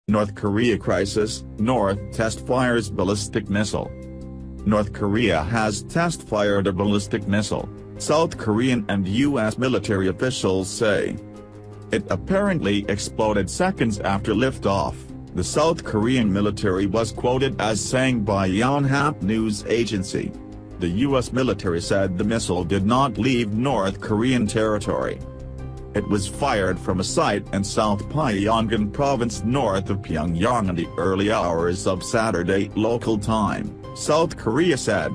North Korea crisis, North test fires ballistic missile. North Korea has test-fired a ballistic missile, South Korean and U.S. military officials say. It apparently exploded seconds after liftoff, the South Korean military was quoted as saying by Yonhap news agency. The U.S. military said the missile did not leave North Korean territory. It was fired from a site in South Pyongan province north of Pyongyang in the early hours of Saturday local time, South Korea said.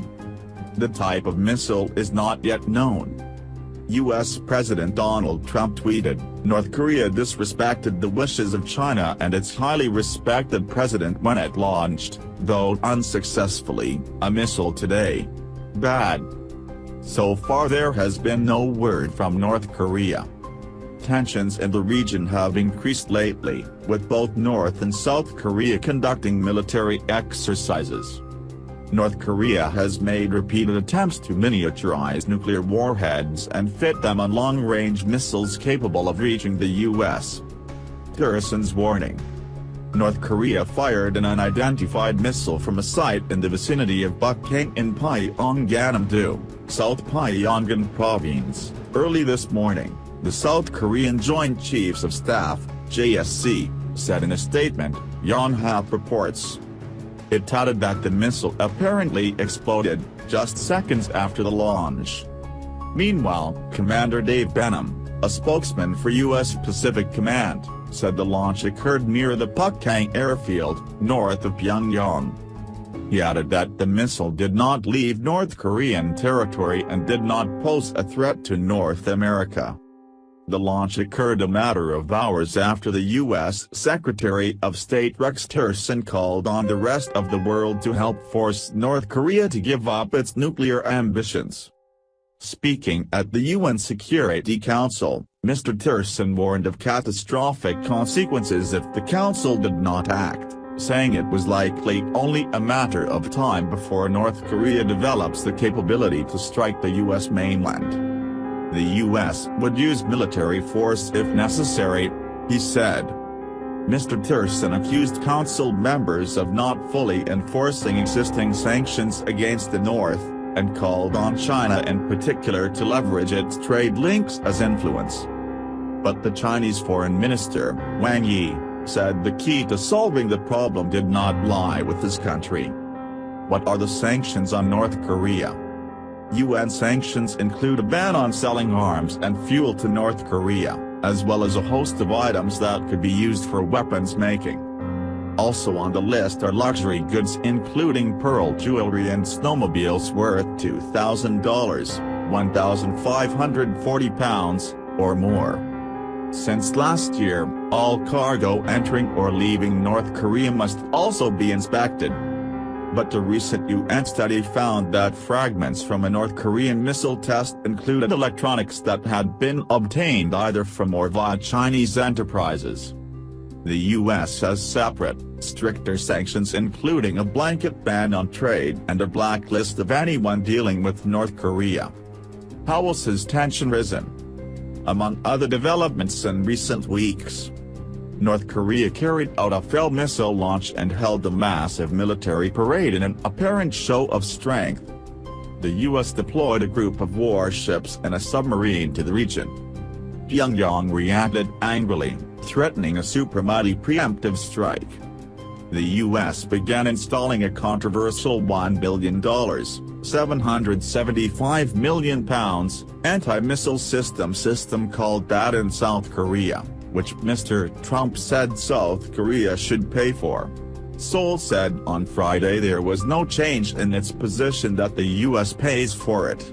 The type of missile is not yet known. U.S. President Donald Trump tweeted, "North Korea disrespected the wishes of China and its highly respected president when it launched, though unsuccessfully, a missile today. Bad." So far there has been no word from North Korea. Tensions in the region have increased lately, with both North and South Korea conducting military exercises. North Korea has made repeated attempts to miniaturize nuclear warheads and fit them on long-range missiles capable of reaching the U.S. Tillerson's warning. North Korea fired an unidentified missile from a site in the vicinity of Bukhaeng in Pyongan-do, South Pyongan province, early this morning, the South Korean Joint Chiefs of Staff, JSC, said in a statement, Yonhap reports. It touted that the missile apparently exploded just seconds after the launch. Meanwhile, Commander Dave Benham, a spokesman for U.S. Pacific Command, said the launch occurred near the Bukhaeng airfield, north of Pyongyang. He added that the missile did not leave North Korean territory and did not pose a threat to North America. The launch occurred a matter of hours after the U.S. Secretary of State Rex Tillerson called on the rest of the world to help force North Korea to give up its nuclear ambitions. Speaking at the UN Security Council, Mr. Tillerson warned of catastrophic consequences if the Council did not act, saying it was likely only a matter of time before North Korea develops the capability to strike the U.S. mainland. The U.S. would use military force if necessary, he said. Mr. Tillerson accused Council members of not fully enforcing existing sanctions against the North, and called on China in particular to leverage its trade links as influence. But the Chinese Foreign Minister, Wang Yi, said the key to solving the problem did not lie with his country. What are the sanctions on North Korea? UN sanctions include a ban on selling arms and fuel to North Korea, as well as a host of items that could be used for weapons making. Also on the list are luxury goods including pearl jewelry and snowmobiles worth $2,000, £1,540, or more. Since last year, all cargo entering or leaving North Korea must also be inspected. But a recent UN study found that fragments from a North Korean missile test included electronics that had been obtained either from or via Chinese enterprises. The U.S. has separate, stricter sanctions including a blanket ban on trade and a blacklist of anyone dealing with North Korea. How else has tension risen? Among other developments in recent weeks, North Korea carried out a failed missile launch and held a massive military parade in an apparent show of strength. The U.S. deployed a group of warships and a submarine to the region. Pyongyang reacted angrily, threatening a supermighty preemptive strike. The U.S. began installing a controversial $1 billion, £775 million, anti-missile system called THAAD in South Korea, which Mr. Trump said South Korea should pay for. Seoul said on Friday there was no change in its position that the U.S. pays for it.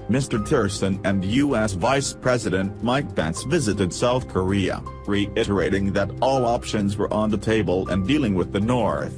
Mr. Tillerson and U.S. Vice President Mike Pence visited South Korea, reiterating that all options were on the table in dealing with the North.